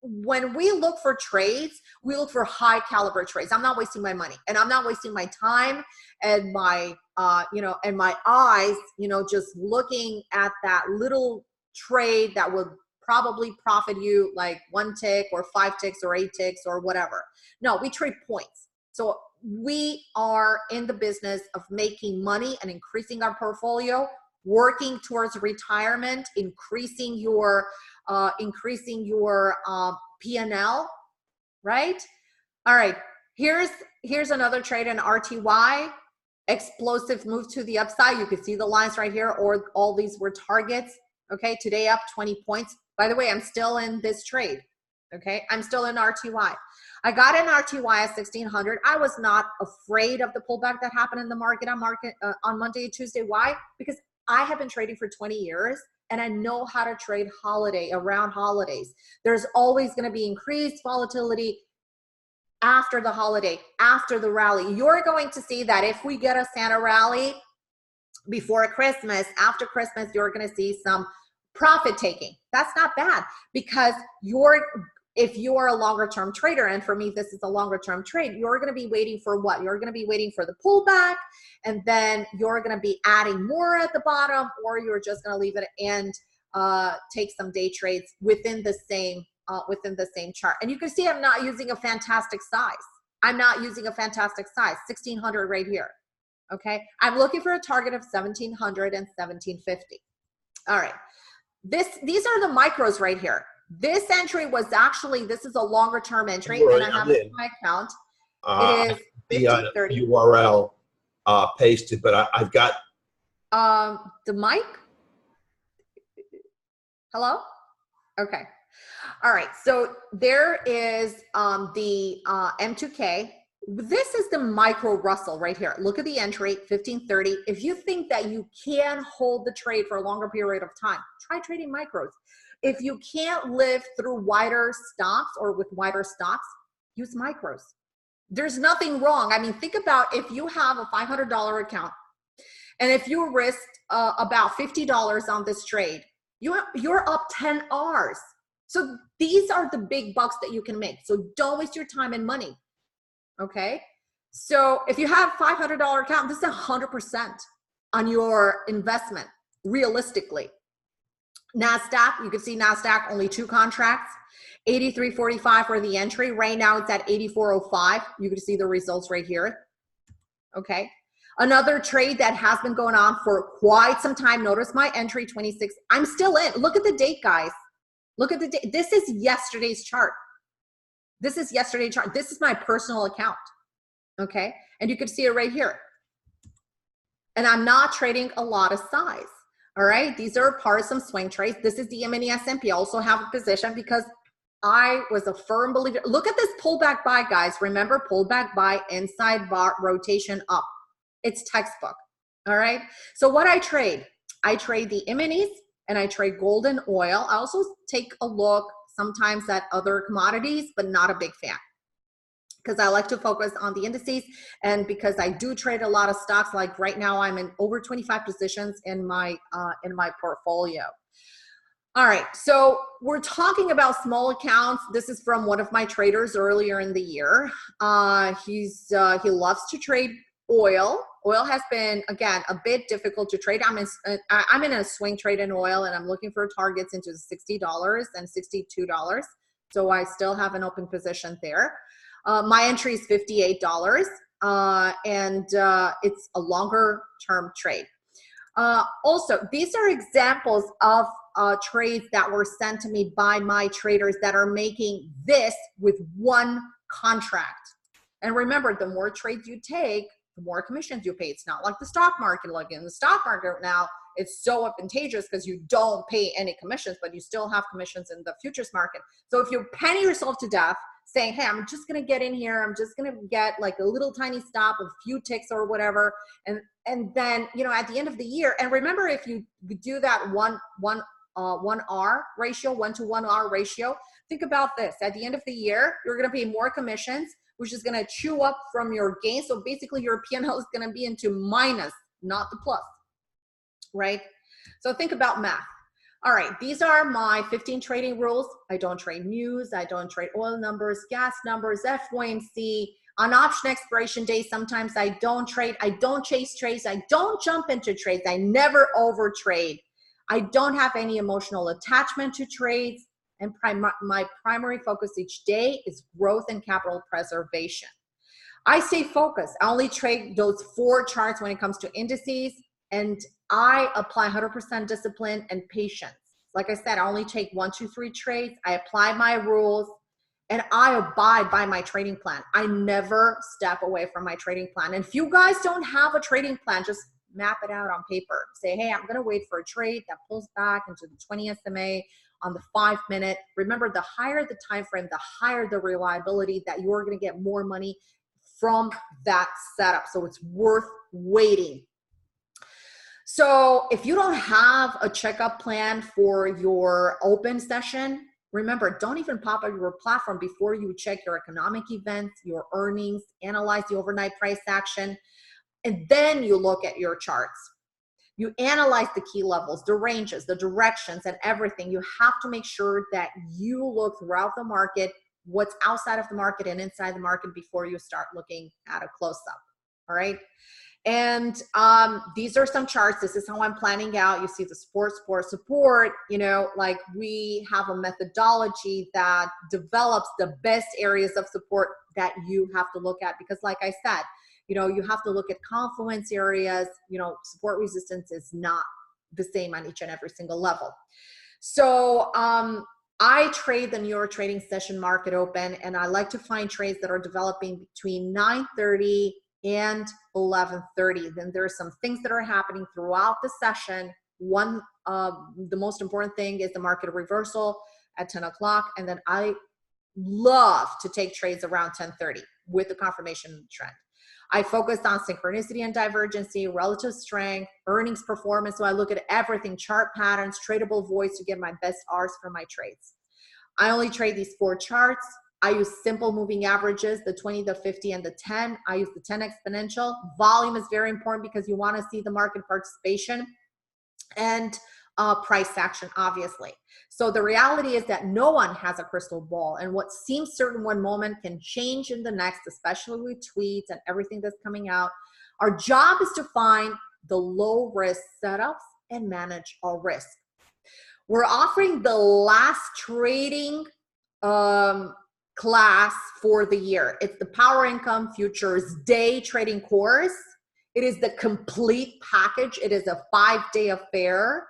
when we look for trades, we look for high caliber trades. I'm not wasting my money, and I'm not wasting my time and my and my eyes, just looking at that little trade that will probably profit you like 1 tick or 5 ticks or 8 ticks or whatever. No, we trade points. So we are in the business of making money and increasing our portfolio, working towards retirement, increasing your P&L, right? All right, here's another trade in RTY. Explosive move to the upside. You can see the lines right here, or all these were targets. Okay, today up 20 points. By the way, I'm still in this trade. Okay, I'm still in RTY. I got in RTY at 1600. I was not afraid of the pullback that happened in the market on Monday and Tuesday. Why? Because I have been trading for 20 years and I know how to trade around holidays. There's always going to be increased volatility after the holiday, after the rally. You're going to see that if we get a Santa rally before Christmas, after Christmas, you're going to see some profit taking. That's not bad, because if you're a longer term trader, and for me, this is a longer term trade, you're going to be waiting for what? You're going to be waiting for the pullback, and then you're going to be adding more at the bottom, or you're just going to leave it and take some day trades within the same chart. And you can see I'm not using a fantastic size. I'm not using a fantastic size, 1600 right here. Okay, I'm looking for a target of 1700 and 1750. All right, these are the micros right here. This entry was actually, this is a longer term entry, and I have it in my account. It is the URL pasted, but I've got the mic. Hello? Okay. All right. So there is the M2K. This is the micro Russell right here. Look at the entry, 1530. If you think that you can hold the trade for a longer period of time, try trading micros. If you can't live through wider stocks or with wider stocks, use micros. There's nothing wrong. I mean, think about if you have a $500 account, and if you risked about $50 on this trade, you're up 10 Rs. So these are the big bucks that you can make. So don't waste your time and money. Okay. So if you have $500 account, this is 100% on your investment, realistically. NASDAQ, you can see NASDAQ, only 2 contracts, 83.45 for the entry. Right now it's at 84.05. You can see the results right here. Okay. Another trade that has been going on for quite some time. Notice my entry 26. I'm still in. Look at the date, guys. Look at the date. This is yesterday's chart. This is yesterday's chart. This is my personal account. Okay. And you can see it right here. And I'm not trading a lot of size. All right. These are part of some swing trades. This is the mini S&P. I also have a position because I was a firm believer. Look at this pullback buy, guys. Remember, pullback buy, inside bar, rotation up. It's textbook. All right. So what I trade the minis and I trade gold and oil. I also take a look sometimes at other commodities, but not a big fan, because I like to focus on the indices, and because I do trade a lot of stocks. Like right now, I'm in over 25 positions in my portfolio. All right, so we're talking about small accounts. This is from one of my traders earlier in the year. He loves to trade oil. Oil has been, again, a bit difficult to trade. I'm in a swing trade in oil, and I'm looking for targets into $60 and $62. So I still have an open position there. My entry is $58, and it's a longer term trade. Also, these are examples of trades that were sent to me by my traders that are making this with one contract. And remember, the more trades you take, the more commissions you pay. It's not like the stock market. Like in the stock market now, it's so advantageous because you don't pay any commissions, but you still have commissions in the futures market. So if you penny yourself to death saying, hey, I'm just going to get in here, I'm just going to get like a little tiny stop, a few ticks or whatever, and then, you know, at the end of the year, and remember, if you do that one 1R ratio, 1-to-1R ratio. Think about this. At the end of the year, you're going to pay more commissions, which is going to chew up from your gain. So basically your P&L is going to be into minus, not the plus, right? So think about math. All right, these are my 15 trading rules. I don't trade news. I don't trade oil numbers, gas numbers, FOMC. On option expiration day, sometimes I don't trade. I don't chase trades. I don't jump into trades. I never overtrade. I don't have any emotional attachment to trades. And my primary focus each day is growth and capital preservation. I stay focused. I only trade those 4 charts when it comes to indices, and I apply 100% discipline and patience. Like I said, I only take 1, 2, 3 trades. I apply my rules, and I abide by my trading plan. I never step away from my trading plan. And if you guys don't have a trading plan, just map it out on paper. Say, hey, I'm going to wait for a trade that pulls back into the 20 SMA on the 5-minute. Remember, the higher the time frame, the higher the reliability that you're going to get more money from that setup. So it's worth waiting. So if you don't have a checkup plan for your open session, remember, don't even pop up your platform before you check your economic events, your earnings, analyze the overnight price action, and then you look at your charts. You analyze the key levels, the ranges, the directions, and everything. You have to make sure that you look throughout the market, what's outside of the market and inside the market before you start looking at a close-up, all right? And these are some charts. This is how I'm planning out. You see the support, you know, like we have a methodology that develops the best areas of support that you have to look at, because like I said, you know, you have to look at confluence areas. You know, support resistance is not the same on each and every single level. So I trade the New York trading session market open, and I like to find trades that are developing between 9:30 and 11:30. Then there are some things that are happening throughout the session. One, the most important thing is the market reversal at 10 o'clock. And then I love to take trades around 10:30 with the confirmation trend. I focus on synchronicity and divergency, relative strength, earnings performance. So I look at everything, chart patterns, tradable voids to get my best R's for my trades. I only trade these 4 charts. I use simple moving averages, the 20, the 50, and the 10. I use the 10 exponential. Volume is very important because you want to see the market participation and price action, obviously. So the reality is that no one has a crystal ball, and what seems certain one moment can change in the next, especially with tweets and everything that's coming out. Our job is to find the low risk setups and manage our risk. We're offering the last trading class for the year. It's the Power Income Futures Day Trading course. It is the complete package. It is a 5-day affair.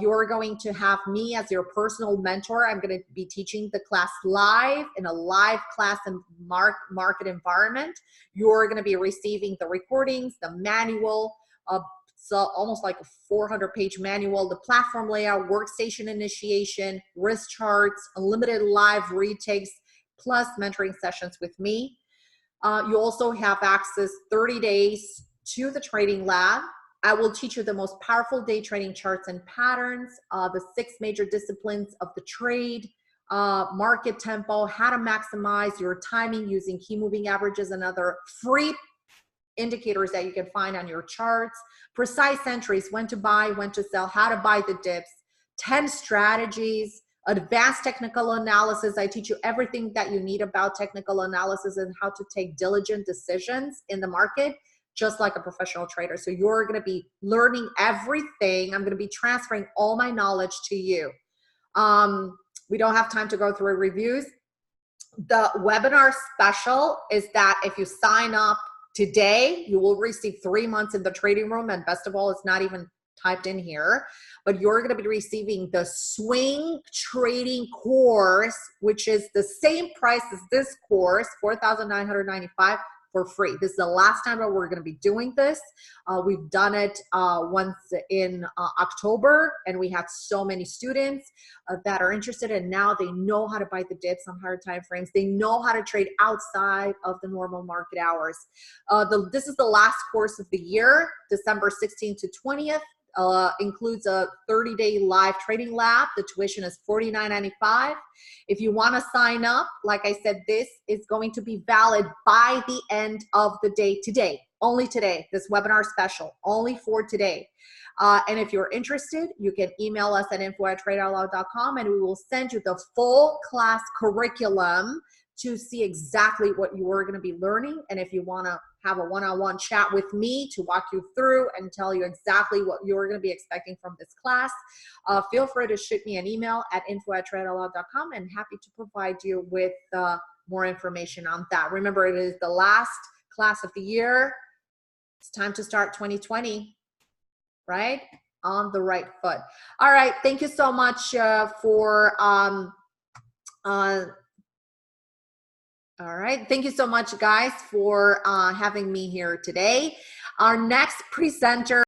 You're going to have me as your personal mentor. I'm going to be teaching the class live in a live class and market environment. You're going to be receiving the recordings, the manual, so almost like a 400-page manual, the platform layout, workstation initiation, risk charts, unlimited live retakes, plus mentoring sessions with me. You also have access 30 days to the trading lab. I will teach you the most powerful day trading charts and patterns, the 6 major disciplines of the trade, market tempo, how to maximize your timing using key moving averages and other free indicators that you can find on your charts, precise entries, when to buy, when to sell, how to buy the dips, 10 strategies, advanced technical analysis. I teach you everything that you need about technical analysis and how to take diligent decisions in the market, just like a professional trader. So you're going to be learning everything. I'm going to be transferring all my knowledge to you. We don't have time to go through reviews. The webinar special is that if you sign up today, you will receive 3 months in the trading room. And best of all, it's not even typed in here, but you're going to be receiving the swing trading course, which is the same price as this course, $4,995 for free. This is the last time that we're going to be doing this. We've done it once in October, and we had so many students that are interested, and now they know how to buy the dips on higher time frames. They know how to trade outside of the normal market hours. This is the last course of the year, December 16th to 20th. includes a 30-day live trading lab. The tuition is $49.95. If you want to sign up, like I said, this is going to be valid by the end of the day today. Only today, this webinar special, only for today. And if you're interested, you can email us at info@TradeOutLoud.com, and we will send you the full class curriculum to see exactly what you are going to be learning. And if you want to have a one-on-one chat with me to walk you through and tell you exactly what you're going to be expecting from this class, feel free to shoot me an email at info@TradeOutLoud.com, and happy to provide you with more information on that. Remember, it is the last class of the year. It's time to start 2020, right? On the right foot. All right. Thank you so much all right. Thank you so much, guys, for having me here today. Our next presenter